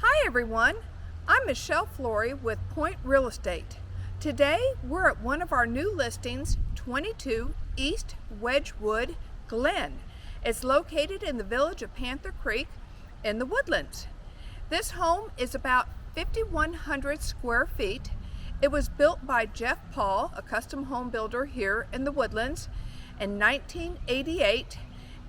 Hi everyone, I'm Michelle Flory with Point Real Estate. Today we're at one of our new listings, 22 East Wedgewood, Glen. It's located in the village of Panther Creek in the Woodlands. This home is about 5,100 square feet. It was built by Jeff Paul, a custom home builder here in the Woodlands in 1988,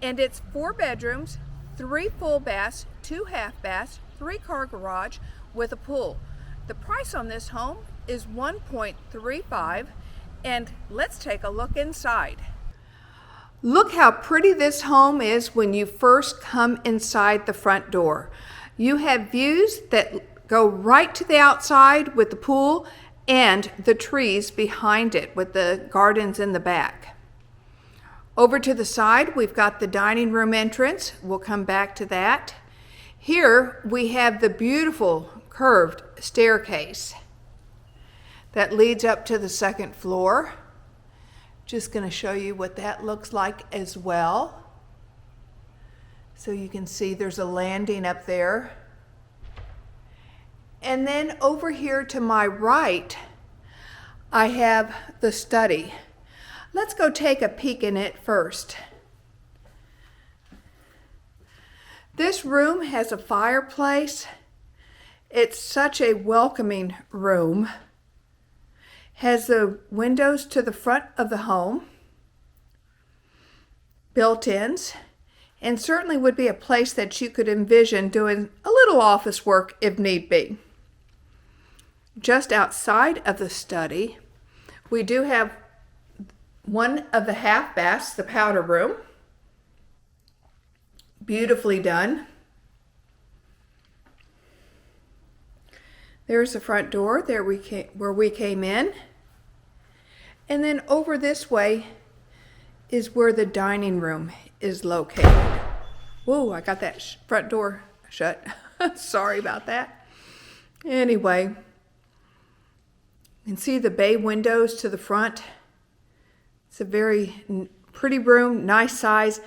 and it's 4 bedrooms, 3 full baths, 2 half baths, 3-car garage with a pool. The price on this home is $1.35, and let's take a look inside. Look how pretty this home is when you first come inside the front door. You have views that go right to the outside with the pool and the trees behind it with the gardens in the back. Over to the side, we've got the dining room entrance. We'll come back to that. Here we have the beautiful curved staircase that leads up to the second floor. Just going to show you what that looks like as well. So you can see there's a landing up there. And then over here to my right, I have the study. Let's go take a peek in it first. This room has a fireplace. It's such a welcoming room. Has the windows to the front of the home, built-ins, and certainly would be a place that you could envision doing a little office work if need be. Just outside of the study, we do have one of the half baths, the powder room. Beautifully done. There's the front door there where we came in. And then over this way is where the dining room is located. Whoa, I got that front door shut. Sorry about that. Anyway, you can see the bay windows to the front. It's a very pretty room, nice size.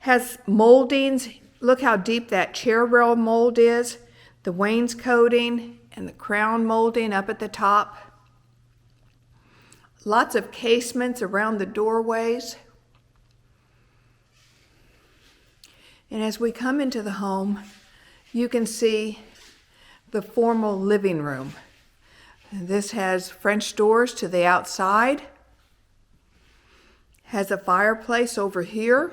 Has moldings. Look how deep that chair rail mold is. The wainscoting and the crown molding up at the top. Lots of casements around the doorways. And as we come into the home, you can see the formal living room. This has French doors to the outside. Has a fireplace over here.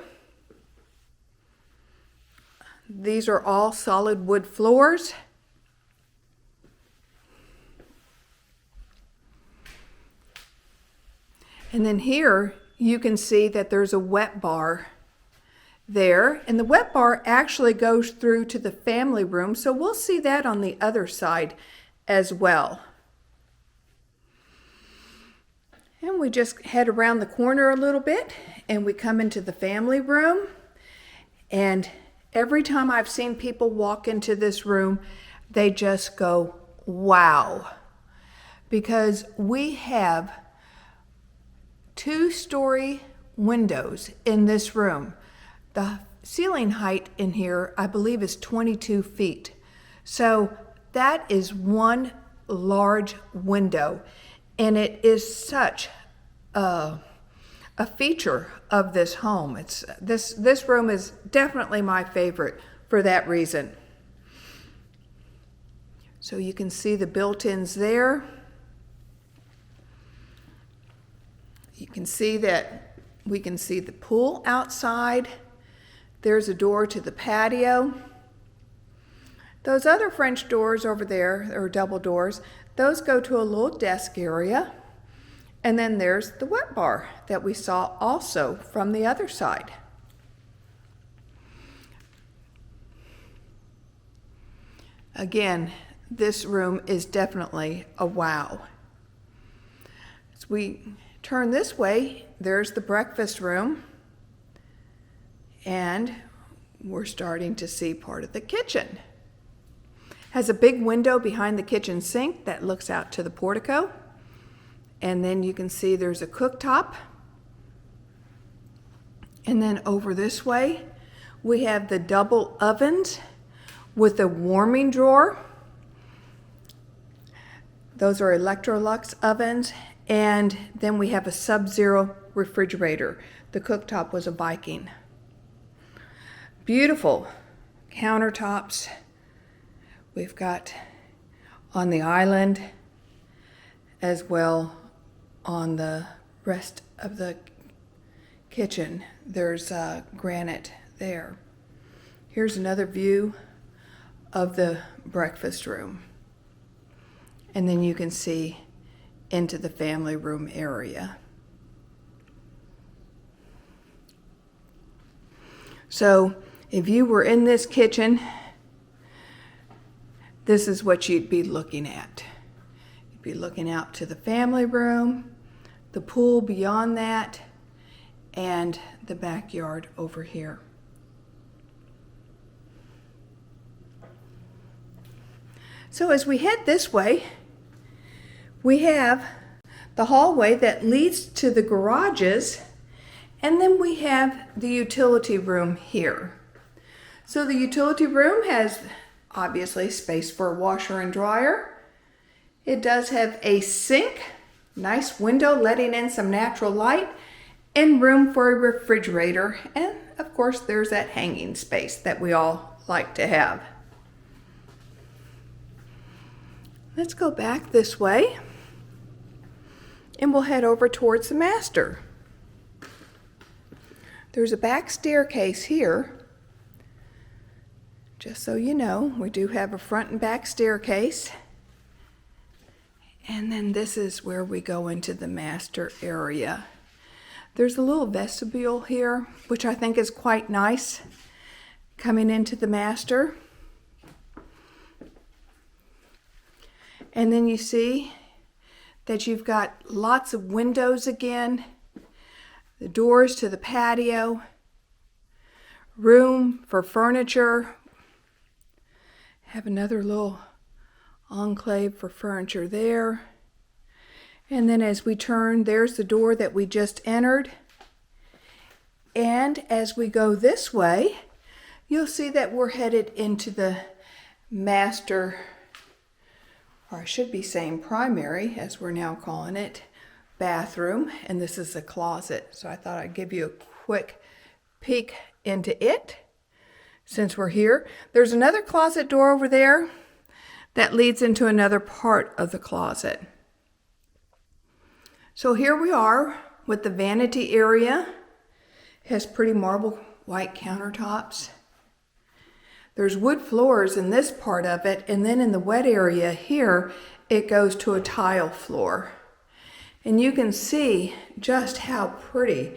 These are all solid wood floors. And then here you can see that there's a wet bar there, and the wet bar actually goes through to the family room, so we'll see that on the other side as well. And we just head around the corner a little bit and we come into the family room, and every time I've seen people walk into this room, they just go, wow, because we have 2-story windows in this room. The ceiling height in here, I believe, is 22 feet. So that is one large window, and it is such a feature of this home. This room is definitely my favorite for that reason. So you can see the built-ins there. You can see that we can see the pool outside. There's a door to the patio. Those other French doors over there, or double doors, those go to a little desk area. And then there's the wet bar that we saw also from the other side. Again, this room is definitely a wow. As we turn this way, there's the breakfast room, and we're starting to see part of the kitchen. Has a big window behind the kitchen sink that looks out to the portico, and then you can see there's a cooktop. And then over this way we have the double ovens with a warming drawer. Those are Electrolux ovens. And then we have a Sub-Zero refrigerator. The cooktop was a Viking. Beautiful countertops. We've got on the island as well on the rest of the kitchen. There's granite there. Here's another view of the breakfast room. And then you can see into the family room area. So if you were in this kitchen, this is what you'd be looking at. You'd be looking out to the family room, the pool beyond that, and the backyard over here. So as we head this way, we have the hallway that leads to the garages, and then we have the utility room here. So the utility room has obviously space for a washer and dryer. It does have a sink, nice window letting in some natural light, and room for a refrigerator. And of course there's that hanging space that we all like to have. Let's go back this way and we'll head over towards the master. There's a back staircase here. Just so you know, we do have a front and back staircase. And then this is where we go into the master area. There's a little vestibule here, which I think is quite nice, coming into the master. And then you see that you've got lots of windows again, the doors to the patio, room for furniture. Have another little enclave for furniture there. And then as we turn, there's the door that we just entered. And as we go this way, you'll see that we're headed into the master, or I should be saying primary, as we're now calling it, bathroom. And this is a closet. So I thought I'd give you a quick peek into it since we're here. There's another closet door over there that leads into another part of the closet. So here we are with the vanity area. It has pretty marble white countertops. There's wood floors in this part of it, and then in the wet area here, it goes to a tile floor. And you can see just how pretty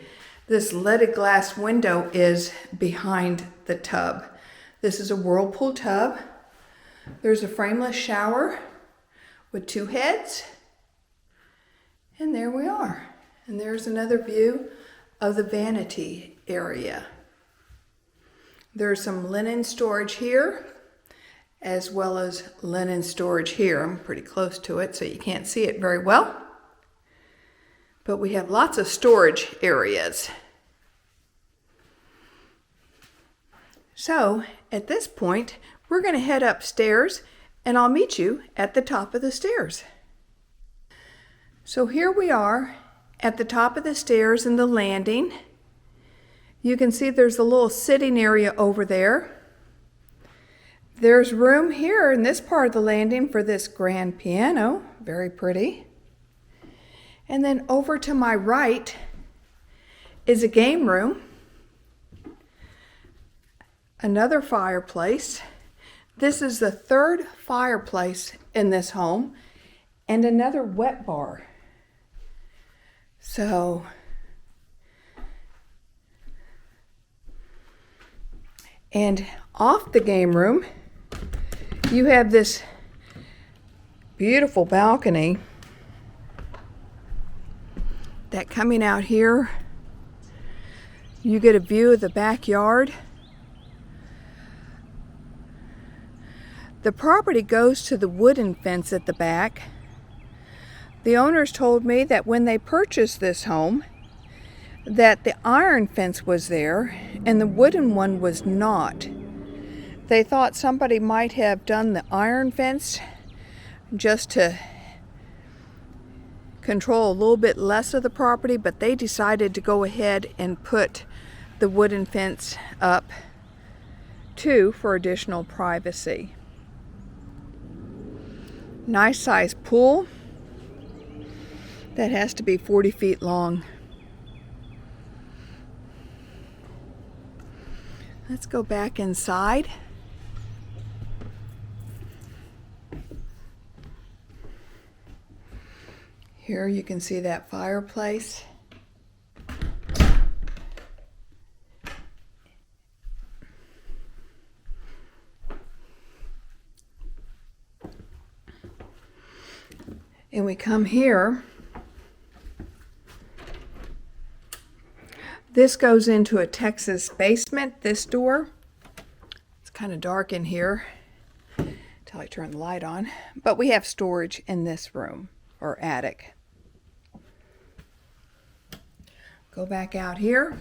this leaded glass window is behind the tub. This is a whirlpool tub. There's a frameless shower with 2 heads. And there we are. And there's another view of the vanity area. There's some linen storage here, as well as linen storage here. I'm pretty close to it, so you can't see it very well. But we have lots of storage areas. So at this point, we're going to head upstairs, and I'll meet you at the top of the stairs. So here we are at the top of the stairs in the landing. You can see there's a little sitting area over there. There's room here in this part of the landing for this grand piano, very pretty. And then over to my right is a game room, another fireplace. This is the 3rd fireplace in this home, and another wet bar. So, and off the game room, you have this beautiful balcony that coming out here, you get a view of the backyard. The property goes to the wooden fence at the back. The owners told me that when they purchased this home, that the iron fence was there and the wooden one was not. They thought somebody might have done the iron fence just to control a little bit less of the property, but they decided to go ahead and put the wooden fence up too for additional privacy. Nice size pool that has to be 40 feet long. Let's go back inside. Here you can see that fireplace. And we come here. This goes into a Texas basement, this door. It's kind of dark in here until I turn the light on. But we have storage in this room, or attic. Go back out here.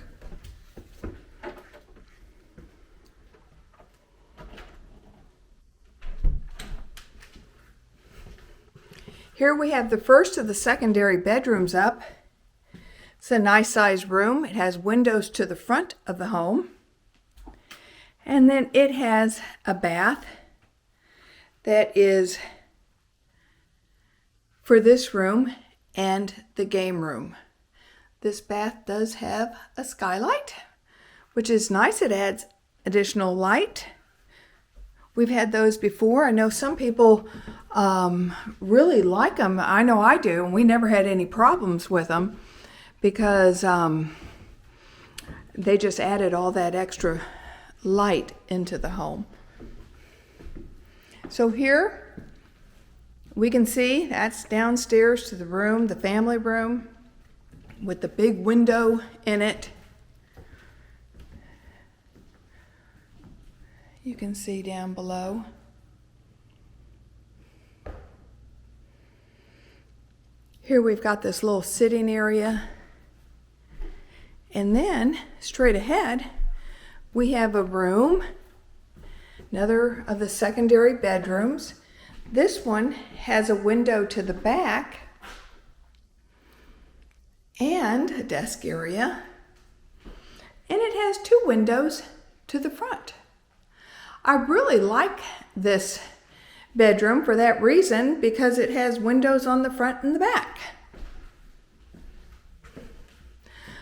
Here we have the first of the secondary bedrooms up. It's a nice sized room. It has windows to the front of the home. And then it has a bath that is for this room and the game room. This bath does have a skylight, which is nice. It adds additional light. We've had those before. I know some people really like them. I know I do, and we never had any problems with them because they just added all that extra light into the home. So here we can see that's downstairs to the room, the family room, with the big window in it. You can see down below. Here we've got this little sitting area. And then straight ahead, we have a room, another of the secondary bedrooms. This one has a window to the back and a desk area. And it has two windows to the front. I really like this bedroom for that reason, because it has windows on the front and the back.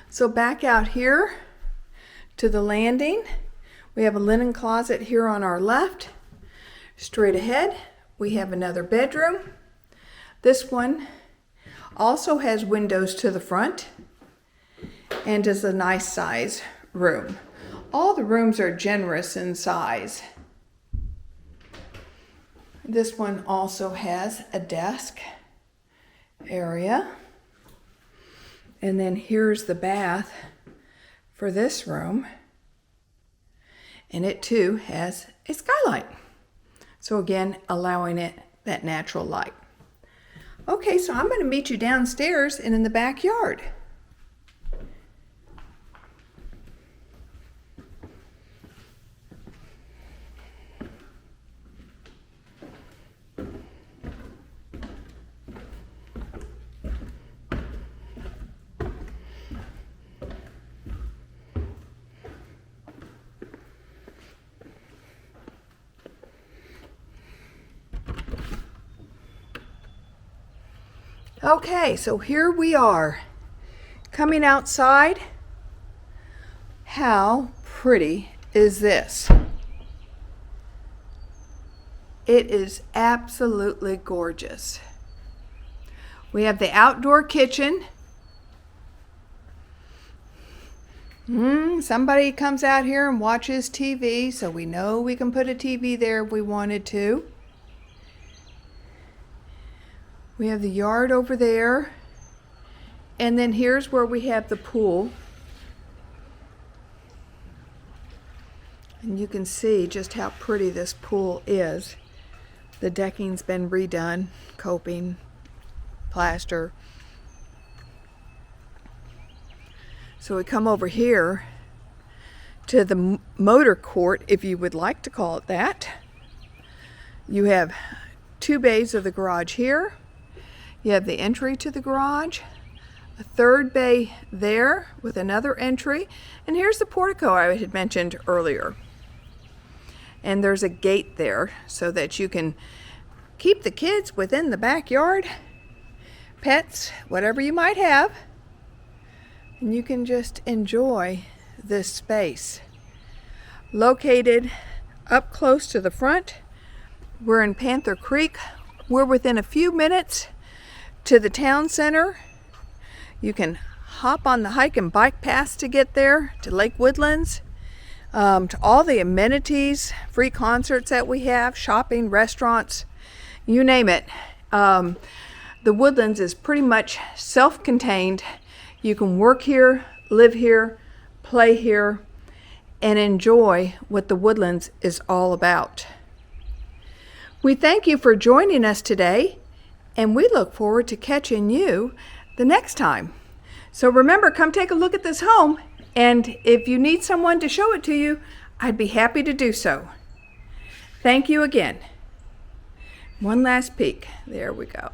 So back out here to the landing, we have a linen closet here on our left. Straight ahead, we have another bedroom. This one also has windows to the front and is a nice size room. All the rooms are generous in size. This one also has a desk area. And then here's the bath for this room. And it too has a skylight. So again, allowing it that natural light. Okay, so I'm going to meet you downstairs and in the backyard. Okay, so here we are coming outside. How pretty is this? It is absolutely gorgeous. We have the outdoor kitchen. Somebody comes out here and watches TV, so we know we can put a TV there if we wanted to. We have the yard over there, and then here's where we have the pool. And you can see just how pretty this pool is. The decking's been redone, coping, plaster. So we come over here to the motor court, if you would like to call it that. You have two bays of the garage here. You have the entry to the garage, a third bay there with another entry, and here's the portico I had mentioned earlier. And there's a gate there so that you can keep the kids within the backyard, pets, whatever you might have, and you can just enjoy this space. Located up close to the front, we're in Panther Creek. We're within a few minutes to the town center. You can hop on the hike and bike paths to get there, to Lake Woodlands, to all the amenities, free concerts that we have, shopping, restaurants, you name it. The Woodlands is pretty much self-contained. You can work here, live here, play here, and enjoy what the Woodlands is all about. We thank you for joining us today, and we look forward to catching you the next time. So remember, come take a look at this home, and if you need someone to show it to you, I'd be happy to do so. Thank you again. One last peek. There we go.